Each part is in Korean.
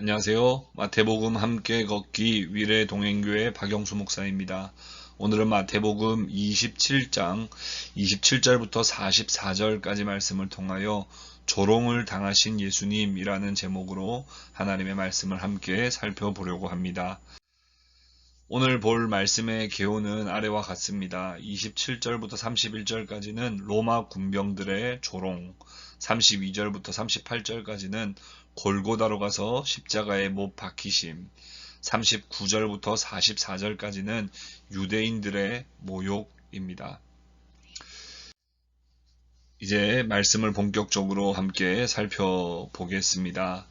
안녕하세요. 마태복음 함께 걷기 위례 동행교회 박영수 목사입니다. 오늘은 마태복음 27장 27절부터 44절까지 말씀을 통하여 조롱을 당하신 예수님이라는 제목으로 하나님의 말씀을 함께 살펴보려고 합니다. 오늘 볼 말씀의 개요는 아래와 같습니다. 27절부터 31절까지는 로마 군병들의 조롱, 32절부터 38절까지는 골고다로 가서 십자가에 못 박히심, 39절부터 44절까지는 유대인들의 모욕입니다. 이제 말씀을 본격적으로 함께 살펴보겠습니다.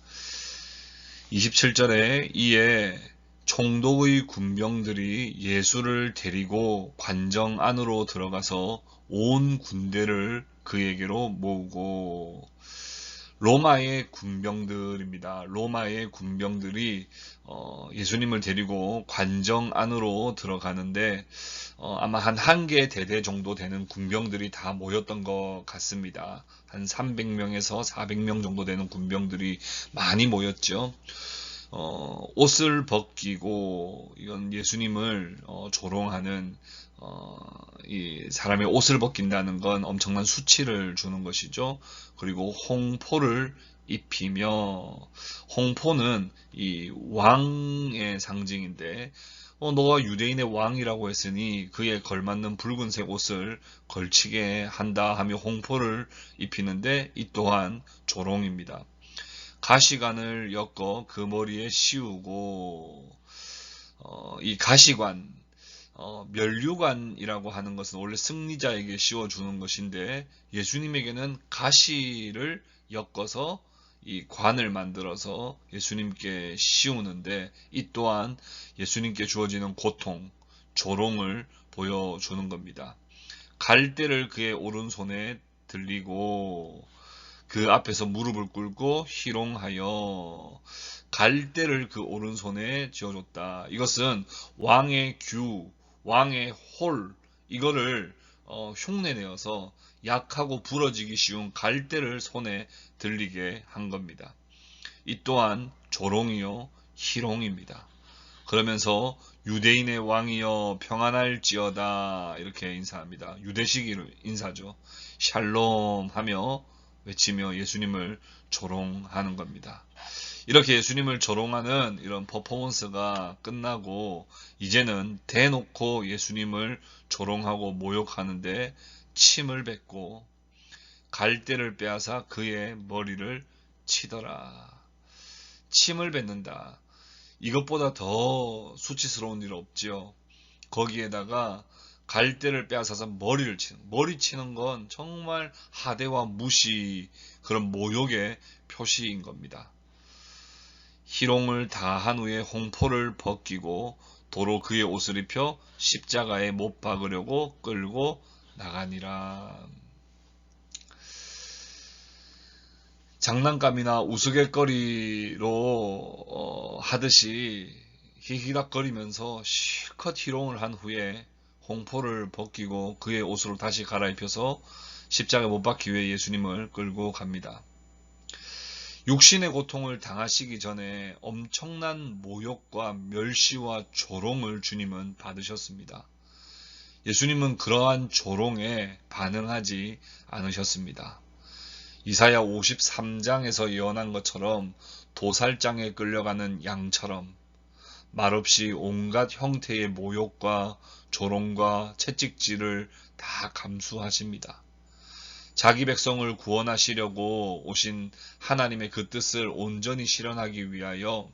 27절에 이에 총독의 군병들이 예수를 데리고 관정 안으로 들어가서 온 군대를 그에게로 모으고, 로마의 군병들입니다. 로마의 군병들이 예수님을 데리고 관정 안으로 들어가는데 아마 한 개 대대 정도 되는 군병들이 다 모였던 것 같습니다. 한 300명에서 400명 정도 되는 군병들이 많이 모였죠. 옷을 벗기고, 이건 예수님을 조롱하는, 이 사람의 옷을 벗긴다는 건 엄청난 수치를 주는 것이죠. 그리고 홍포를 입히며, 홍포는 이 왕의 상징인데, 너가 유대인의 왕이라고 했으니 그에 걸맞는 붉은색 옷을 걸치게 한다 하며 홍포를 입히는데, 이 또한 조롱입니다. 가시관을 엮어 그 머리에 씌우고, 이 가시관, 면류관이라고 하는 것은 원래 승리자에게 씌워주는 것인데, 예수님에게는 가시를 엮어서 이 관을 만들어서 예수님께 씌우는데, 이 또한 예수님께 주어지는 고통, 조롱을 보여주는 겁니다. 갈대를 그의 오른손에 들리고, 그 앞에서 무릎을 꿇고 희롱하여 갈대를 그 오른손에 쥐어줬다. 이것은 왕의 규, 왕의 홀, 이거를 흉내내어서 약하고 부러지기 쉬운 갈대를 손에 들리게 한 겁니다. 이 또한 조롱이요 희롱입니다. 그러면서 유대인의 왕이여 평안할지어다 이렇게 인사합니다. 유대식 인사죠. 샬롬 하며 외치며 예수님을 조롱하는 겁니다. 이렇게 예수님을 조롱하는 이런 퍼포먼스가 끝나고, 이제는 대놓고 예수님을 조롱하고 모욕하는데 침을 뱉고 갈대를 빼앗아 그의 머리를 치더라. 침을 뱉는다. 이것보다 더 수치스러운 일 없지요. 거기에다가 갈대를 빼앗아서 머리 치는 건 정말 하대와 무시, 그런 모욕의 표시인 겁니다. 희롱을 다한 후에 홍포를 벗기고 도로 그의 옷을 입혀 십자가에 못 박으려고 끌고 나가니라. 장난감이나 우스갯거리로 하듯이 히히닥거리면서 실컷 희롱을 한 후에 홍포를 벗기고 그의 옷으로 다시 갈아입혀서 십자가에 못 박기 위해 예수님을 끌고 갑니다. 육신의 고통을 당하시기 전에 엄청난 모욕과 멸시와 조롱을 주님은 받으셨습니다. 예수님은 그러한 조롱에 반응하지 않으셨습니다. 이사야 53장에서 예언한 것처럼 도살장에 끌려가는 양처럼 말없이 온갖 형태의 모욕과 조롱과 채찍질을 다 감수하십니다. 자기 백성을 구원하시려고 오신 하나님의 그 뜻을 온전히 실현하기 위하여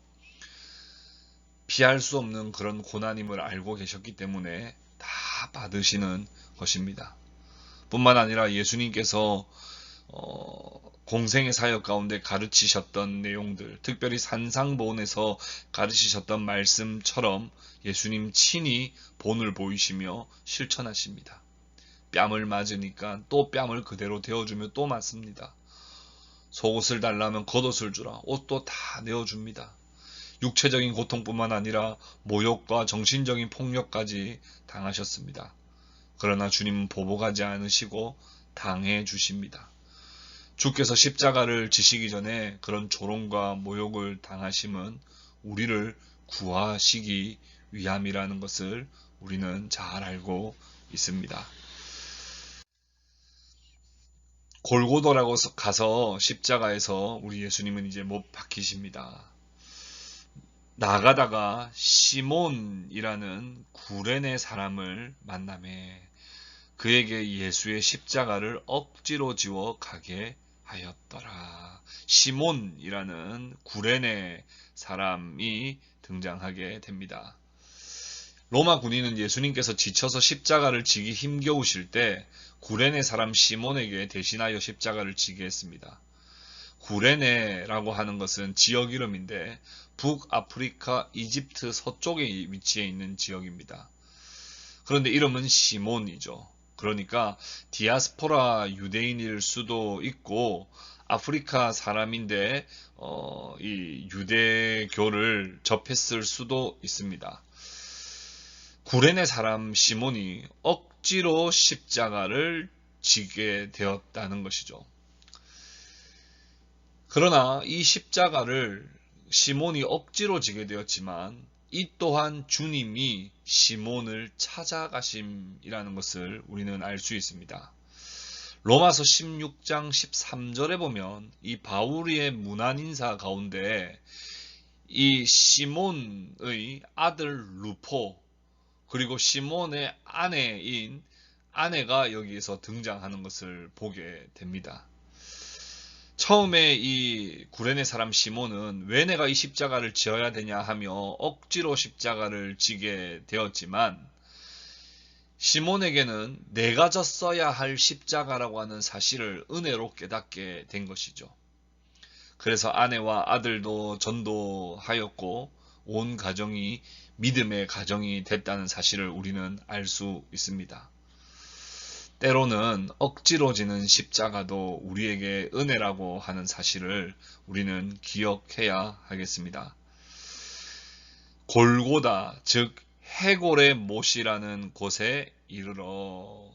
피할 수 없는 그런 고난임을 알고 계셨기 때문에 다 받으시는 것입니다. 뿐만 아니라 예수님께서 공생의 사역 가운데 가르치셨던 내용들, 특별히 산상보훈에서 가르치셨던 말씀처럼 예수님 친히 본을 보이시며 실천하십니다. 뺨을 맞으니까 또 뺨을 그대로 대어주며 또 맞습니다. 속옷을 달라면 겉옷을 주라. 옷도 다 내어줍니다. 육체적인 고통뿐만 아니라 모욕과 정신적인 폭력까지 당하셨습니다. 그러나 주님은 보복하지 않으시고 당해 주십니다. 주께서 십자가를 지시기 전에 그런 조롱과 모욕을 당하심은 우리를 구하시기 위함이라는 것을 우리는 잘 알고 있습니다. 골고다라고 가서 십자가에서 우리 예수님은 이제 못 박히십니다. 나가다가 시몬이라는 구레네 사람을 만나매 그에게 예수의 십자가를 억지로 지워 가게 하였더라. 시몬이라는 구레네 사람이 등장하게 됩니다. 로마 군인은 예수님께서 지쳐서 십자가를 지기 힘겨우실 때 구레네 사람 시몬에게 대신하여 십자가를 지게 했습니다. 구레네라고 하는 것은 지역 이름인데 북아프리카 이집트 서쪽에 위치해 있는 지역입니다. 그런데 이름은 시몬이죠. 그러니까 디아스포라 유대인일 수도 있고 아프리카 사람인데 이 유대교를 접했을 수도 있습니다. 구레네 사람 시몬이 억지로 십자가를 지게 되었다는 것이죠. 그러나 이 십자가를 시몬이 억지로 지게 되었지만 이 또한 주님이 시몬을 찾아가심이라는 것을 우리는 알 수 있습니다. 로마서 16장 13절에 보면 이 바울의 문안 인사 가운데 이 시몬의 아들 루포 그리고 시몬의 아내가 여기에서 등장하는 것을 보게 됩니다. 처음에 이 구레네 사람 시몬은 왜 내가 이 십자가를 지어야 되냐 하며 억지로 십자가를 지게 되었지만 시몬에게는 내가 졌어야 할 십자가라고 하는 사실을 은혜로 깨닫게 된 것이죠. 그래서 아내와 아들도 전도하였고 온 가정이 믿음의 가정이 됐다는 사실을 우리는 알 수 있습니다. 때로는 억지로 지는 십자가도 우리에게 은혜라고 하는 사실을 우리는 기억해야 하겠습니다. 골고다, 즉 해골의 못이라는 곳에 이르러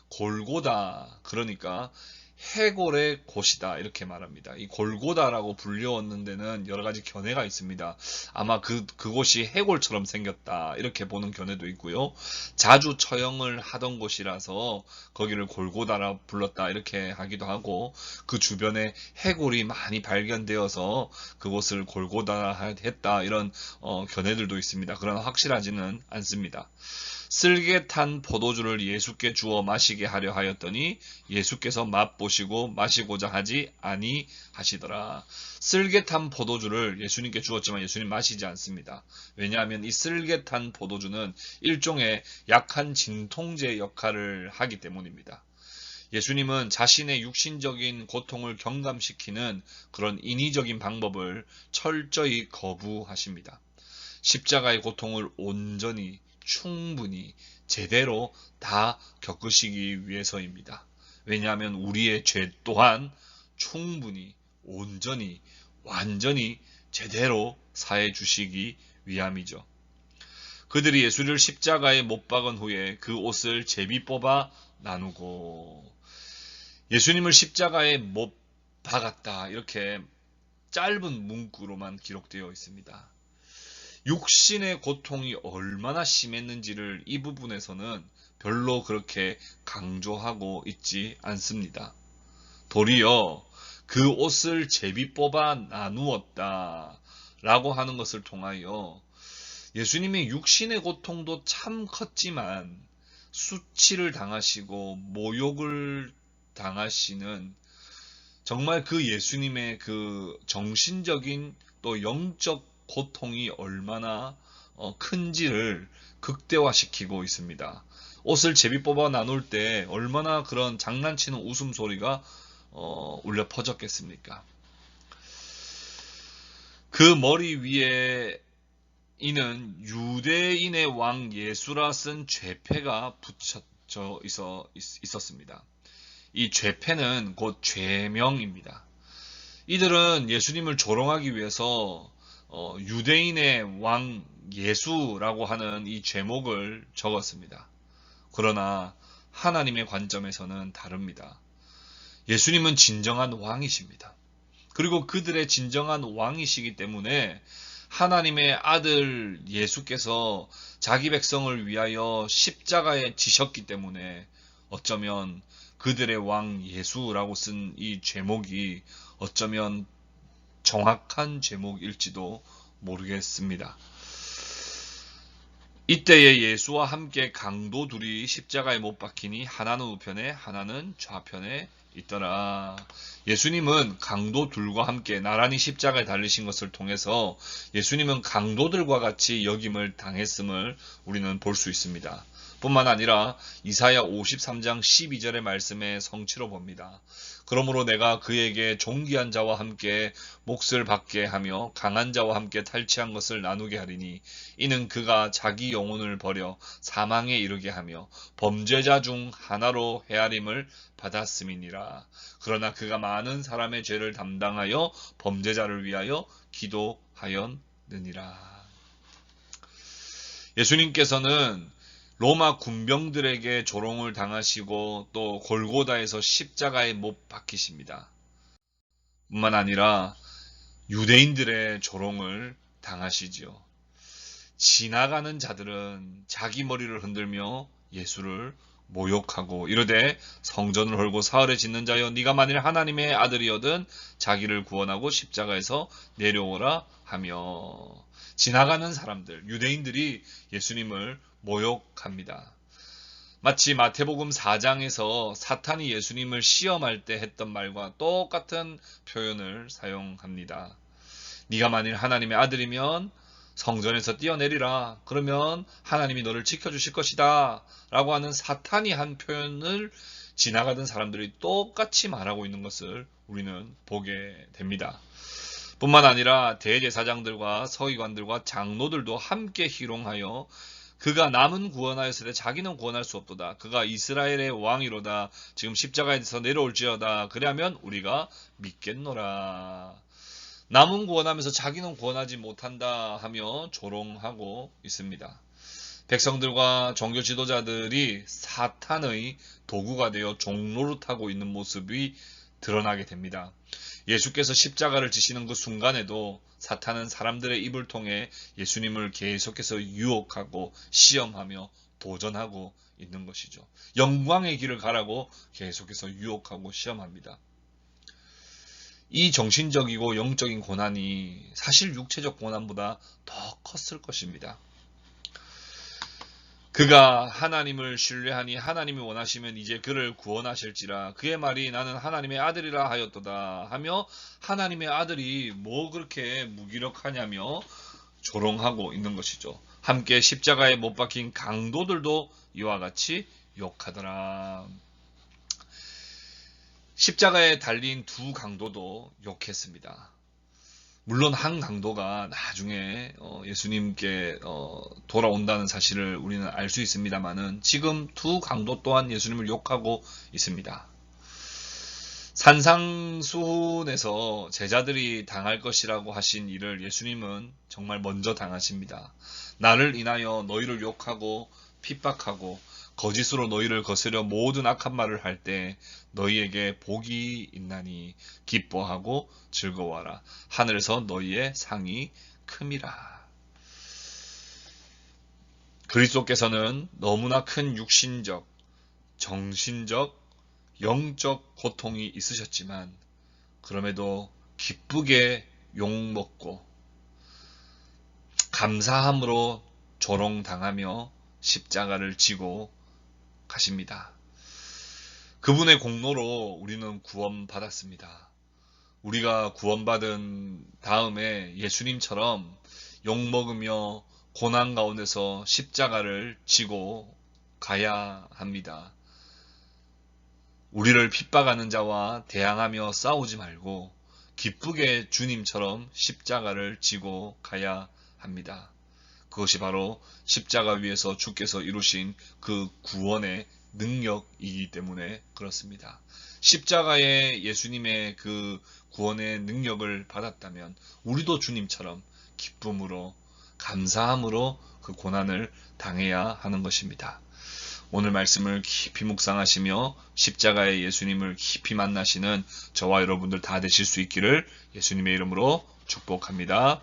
골고다, 그러니까 해골의 곳이다 이렇게 말합니다. 이 골고다라고 불려왔는 데는 여러 가지 견해가 있습니다. 아마 그곳이 해골처럼 생겼다 이렇게 보는 견해도 있고요. 자주 처형을 하던 곳이라서 거기를 골고다라 불렀다 이렇게 하기도 하고 그 주변에 해골이 많이 발견되어서 그곳을 골고다라 했다 이런 견해들도 있습니다. 그러나 확실하지는 않습니다. 쓸개 탄 포도주를 예수께 주어 마시게 하려 하였더니 예수께서 맛보시고 마시고자 하지 아니하시더라. 쓸개 탄 포도주를 예수님께 주었지만 예수님 마시지 않습니다. 왜냐하면 이 쓸개 탄 포도주는 일종의 약한 진통제 역할을 하기 때문입니다. 예수님은 자신의 육신적인 고통을 경감시키는 그런 인위적인 방법을 철저히 거부하십니다. 십자가의 고통을 온전히 충분히 제대로 다 겪으시기 위해서입니다. 왜냐하면 우리의 죄 또한 충분히 온전히 완전히 제대로 사해 주시기 위함이죠. 그들이 예수를 십자가에 못 박은 후에 그 옷을 제비 뽑아 나누고 예수님을 십자가에 못 박았다 이렇게 짧은 문구로만 기록되어 있습니다. 육신의 고통이 얼마나 심했는지를 이 부분에서는 별로 그렇게 강조하고 있지 않습니다. 도리어 그 옷을 제비 뽑아 나누었다 라고 하는 것을 통하여 예수님의 육신의 고통도 참 컸지만 수치를 당하시고 모욕을 당하시는 정말 그 예수님의 그 정신적인 또 영적 고통이 얼마나 큰지를 극대화시키고 있습니다. 옷을 제비 뽑아 나눌 때 얼마나 그런 장난치는 웃음소리가 울려 퍼졌겠습니까? 그 머리 위에 이는 유대인의 왕 예수라 쓴 죄패가 붙여져 있었습니다. 이 죄패는 곧 죄명입니다. 이들은 예수님을 조롱하기 위해서 유대인의 왕 예수라고 하는 이 제목을 적었습니다. 그러나 하나님의 관점에서는 다릅니다. 예수님은 진정한 왕이십니다. 그리고 그들의 진정한 왕이시기 때문에 하나님의 아들 예수께서 자기 백성을 위하여 십자가에 지셨기 때문에 어쩌면 그들의 왕 예수라고 쓴 이 제목이 어쩌면 정확한 제목일지도 모르겠습니다. 이때에 예수와 함께 강도 둘이 십자가에 못 박히니 하나는 우편에 하나는 좌편에 있더라. 예수님은 강도 둘과 함께 나란히 십자가에 달리신 것을 통해서 예수님은 강도들과 같이 역임을 당했음을 우리는 볼 수 있습니다. 뿐만 아니라 이사야 53장 12절의 말씀의 성취로 봅니다. 그러므로 내가 그에게 존귀한 자와 함께 몫을 받게 하며 강한 자와 함께 탈취한 것을 나누게 하리니 이는 그가 자기 영혼을 버려 사망에 이르게 하며 범죄자 중 하나로 헤아림을 받았음이니라. 그러나 그가 많은 사람의 죄를 담당하여 범죄자를 위하여 기도하였느니라. 예수님께서는 로마 군병들에게 조롱을 당하시고 또 골고다에서 십자가에 못 박히십니다. 뿐만 아니라 유대인들의 조롱을 당하시지요. 지나가는 자들은 자기 머리를 흔들며 예수를 모욕하고 이르되 성전을 헐고 사흘에 짓는 자여 네가 만일 하나님의 아들이거든 자기를 구원하고 십자가에서 내려오라 하며 지나가는 사람들, 유대인들이 예수님을 모욕합니다. 마치 마태복음 4장에서 사탄이 예수님을 시험할 때 했던 말과 똑같은 표현을 사용합니다. 네가 만일 하나님의 아들이면 성전에서 뛰어내리라. 그러면 하나님이 너를 지켜주실 것이다. 라고 하는 사탄이 한 표현을 지나가던 사람들이 똑같이 말하고 있는 것을 우리는 보게 됩니다. 뿐만 아니라 대제사장들과 서기관들과 장로들도 함께 희롱하여 그가 남은 구원하였으되 자기는 구원할 수 없도다. 그가 이스라엘의 왕이로다. 지금 십자가에서 내려올지어다. 그리하면 우리가 믿겠노라. 남은 구원하면서 자기는 구원하지 못한다 하며 조롱하고 있습니다. 백성들과 종교 지도자들이 사탄의 도구가 되어 종노릇하고 있는 모습이 드러나게 됩니다. 예수께서 십자가를 지시는 그 순간에도 사탄은 사람들의 입을 통해 예수님을 계속해서 유혹하고 시험하며 도전하고 있는 것이죠. 영광의 길을 가라고 계속해서 유혹하고 시험합니다. 이 정신적이고 영적인 고난이 사실 육체적 고난보다 더 컸을 것입니다. 그가 하나님을 신뢰하니 하나님이 원하시면 이제 그를 구원하실지라. 그의 말이 나는 하나님의 아들이라 하였도다 하며 하나님의 아들이 뭐 그렇게 무기력하냐며 조롱하고 있는 것이죠. 함께 십자가에 못 박힌 강도들도 이와 같이 욕하더라. 십자가에 달린 두 강도도 욕했습니다. 물론 한 강도가 나중에 예수님께 돌아온다는 사실을 우리는 알 수 있습니다만은 지금 두 강도 또한 예수님을 욕하고 있습니다. 산상수훈에서 제자들이 당할 것이라고 하신 일을 예수님은 정말 먼저 당하십니다. 나를 인하여 너희를 욕하고 핍박하고 거짓으로 너희를 거스려 모든 악한 말을 할 때 너희에게 복이 있나니 기뻐하고 즐거워하라. 하늘에서 너희의 상이 큼이라. 그리스도께서는 너무나 큰 육신적, 정신적, 영적 고통이 있으셨지만 그럼에도 기쁘게 욕먹고 감사함으로 조롱당하며 십자가를 지고 가십니다. 그분의 공로로 우리는 구원받았습니다. 우리가 구원받은 다음에 예수님처럼 욕먹으며 고난 가운데서 십자가를 지고 가야 합니다. 우리를 핍박하는 자와 대항하며 싸우지 말고 기쁘게 주님처럼 십자가를 지고 가야 합니다. 그것이 바로 십자가 위에서 주께서 이루신 그 구원의 능력이기 때문에 그렇습니다. 십자가에 예수님의 그 구원의 능력을 받았다면 우리도 주님처럼 기쁨으로 감사함으로 그 고난을 당해야 하는 것입니다. 오늘 말씀을 깊이 묵상하시며 십자가의 예수님을 깊이 만나시는 저와 여러분들 다 되실 수 있기를 예수님의 이름으로 축복합니다.